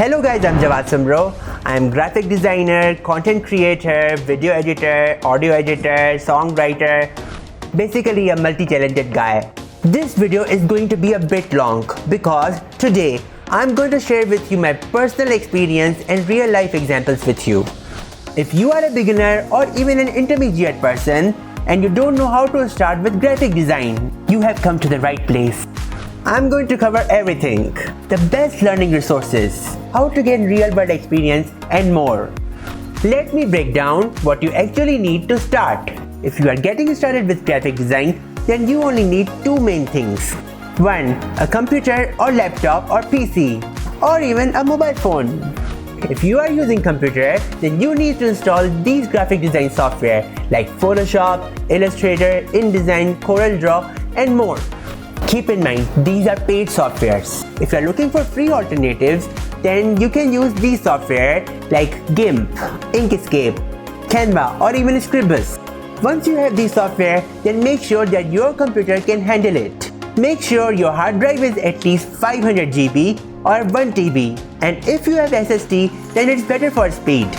Hello guys, I'm Jawad Soomro. I'm graphic designer, content creator, video editor, audio editor, songwriter, basically a multi-talented guy. This video is going to be a bit long because today I'm going to share with you my personal experience and real life examples with you. If you are a beginner or even an intermediate person and you don't know how to start with graphic design, you have come to the right place. I'm going to cover everything, the best learning resources, how to gain real-world experience and more. Let me break down what you actually need to start. If you are getting started with graphic design, then you only need two main things. 1. A computer or laptop or PC, or even a mobile phone. If you are using computer, then you need to install these graphic design software like Photoshop, Illustrator, InDesign, CorelDRAW and more. Keep in mind, these are paid softwares. If you are looking for free alternatives, then you can use these software like GIMP, Inkscape, Canva or even Scribus. Once you have these software, then make sure that your computer can handle it. Make sure your hard drive is at least 500 GB or 1 TB, and if you have SSD, then it's better for speed.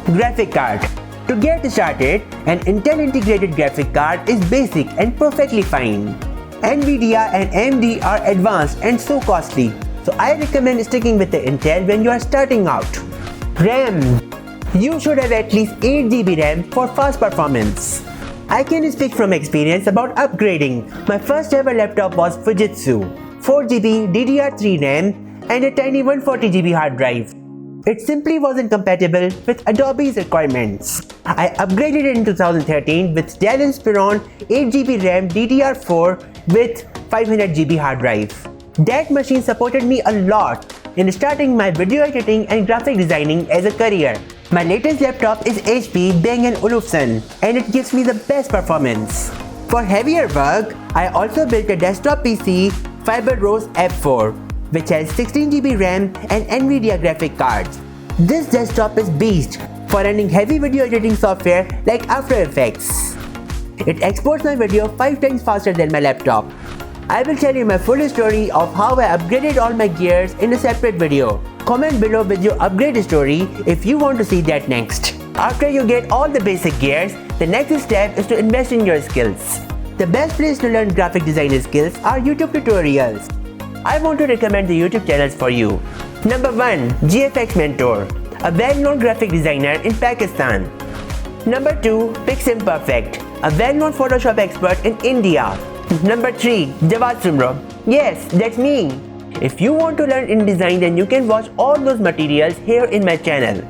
Graphic card. To get started, an Intel integrated graphic card is basic and perfectly fine. NVIDIA and AMD are advanced and so costly, so I recommend sticking with the Intel when you are starting out. RAM. You should have at least 8 GB RAM for fast performance. I can speak from experience about upgrading. My first ever laptop was Fujitsu, 4 GB DDR3 RAM and a tiny 140 GB hard drive. It simply wasn't compatible with Adobe's requirements. I upgraded it in 2013 with Dell Inspiron 8 GB RAM DDR4 with 500 GB hard drive. That machine supported me a lot in starting my video editing and graphic designing as a career. My latest laptop is HP Bang & Olufsen and it gives me the best performance. For heavier work, I also built a desktop PC FireRose F4 which has 16 GB RAM and NVIDIA graphic cards. This desktop is beast for running heavy video editing software like After Effects. It exports my video 5 times faster than my laptop. I will tell you my full story of how I upgraded all my gears in a separate video. Comment below with your upgrade story if you want to see that next. After you get all the basic gears, the next step is to invest in your skills. The best place to learn graphic design skills are YouTube tutorials. I want to recommend the YouTube channels for you. Number 1. GFX Mentor, a well-known graphic designer in Pakistan. Number 2. Piximperfect, a well-known Photoshop expert in India. Number 3. Jawad Soomro. Yes, that's me. If you want to learn InDesign, then you can watch all those materials here in my channel.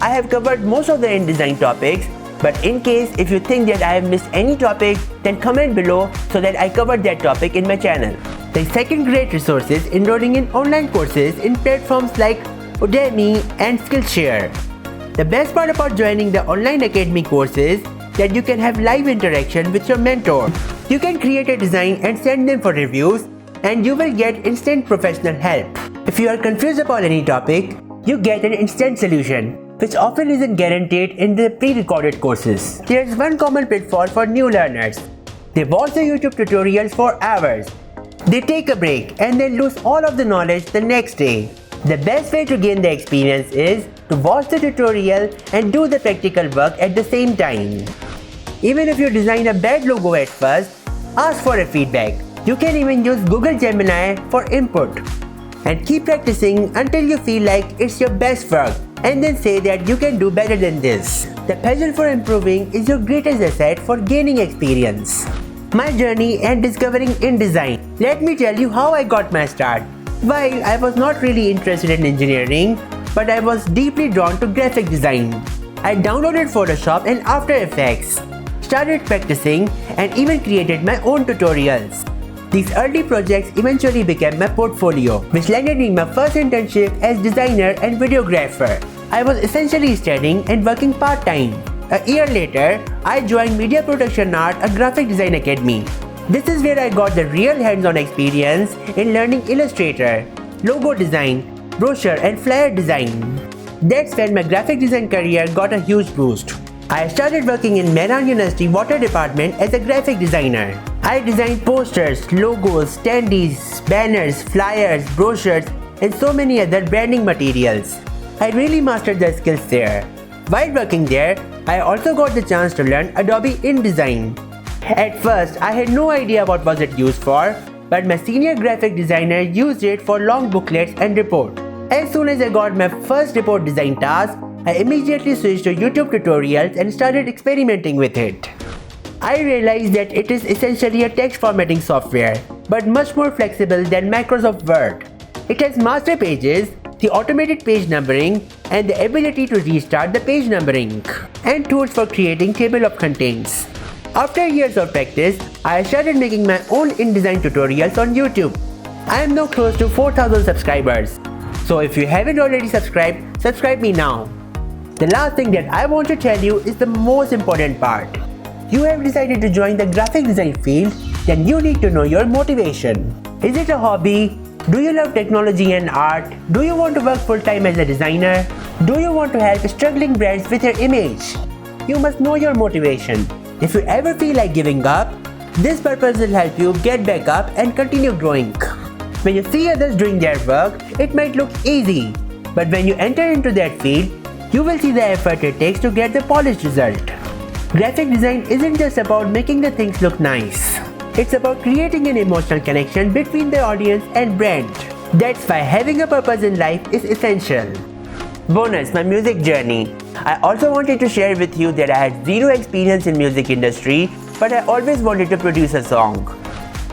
I have covered most of the InDesign topics, but in case if you think that I have missed any topic, then comment below so that I covered that topic in my channel. The second great resource is enrolling in online courses in platforms like Udemy and Skillshare. The best part about joining the online academy course is that you can have live interaction with your mentor. You can create a design and send them for reviews, and you will get instant professional help. If you are confused about any topic, you get an instant solution, which often isn't guaranteed in the pre-recorded courses. There is one common pitfall for new learners. They watch the YouTube tutorials for hours. They take a break and then lose all of the knowledge the next day. The best way to gain the experience is to watch the tutorial and do the practical work at the same time. Even if you design a bad logo at first, ask for a feedback. You can even use Google Gemini for input. And keep practicing until you feel like it's your best work, and then say that you can do better than this. The passion for improving is your greatest asset for gaining experience. My journey and discovering InDesign. Let me tell you how I got my start. While I was not really interested in engineering, but I was deeply drawn to graphic design. I downloaded Photoshop and After Effects, started practicing, and even created my own tutorials. These early projects eventually became my portfolio, which landed me my first internship as designer and videographer. I was essentially studying and working part-time. A year later, I joined Media Production Art, a graphic design academy. This is where I got the real hands-on experience in learning Illustrator, logo design, brochure and flyer design. That's when my graphic design career got a huge boost. I started working in Mehran University water department as a graphic designer. I designed posters, logos, standees, banners, flyers, brochures and so many other branding materials. I really mastered the skills there. While working there, I also got the chance to learn Adobe InDesign. At first, I had no idea what was it used for, but my senior graphic designer used it for long booklets and reports. As soon as I got my first report design task, I immediately switched to YouTube tutorials and started experimenting with it. I realized that it is essentially a text formatting software, but much more flexible than Microsoft Word. It has master pages, the automated page numbering, and the ability to restart the page numbering, and tools for creating table of contents. After years of practice, I started making my own InDesign tutorials on YouTube. I am now close to 4,000 subscribers. So if you haven't already subscribed, subscribe me now. The last thing that I want to tell you is the most important part. You have decided to join the graphic design field, then you need to know your motivation. Is it a hobby? Do you love technology and art? Do you want to work full-time as a designer? Do you want to help struggling brands with their image? You must know your motivation. If you ever feel like giving up, this purpose will help you get back up and continue growing. When you see others doing their work, it might look easy. But when you enter into that field, you will see the effort it takes to get the polished result. Graphic design isn't just about making the things look nice. It's about creating an emotional connection between the audience and brand. That's why having a purpose in life is essential. Bonus, my music journey. I also wanted to share with you that I had zero experience in music industry, but I always wanted to produce a song.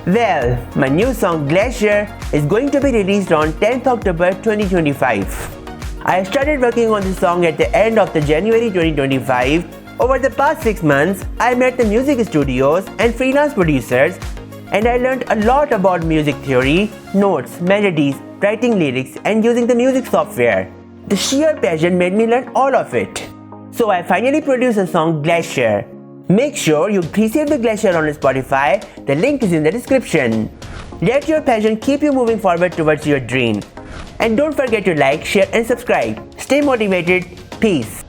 Well, my new song 𝗀𝘃 is going to be released on 10th October 2025. I started working on this song at the end of the January 2025. Over the past 6 months, I met the music studios and freelance producers, and I learned a lot about music theory, notes, melodies, writing lyrics, and using the music software. The sheer passion made me learn all of it. So I finally produced a song 𝗀𝘃. Make sure you pre-save the 𝗀𝘃 on Spotify, the link is in the description. Let your passion keep you moving forward towards your dream. And don't forget to like, share and subscribe. Stay motivated. Peace.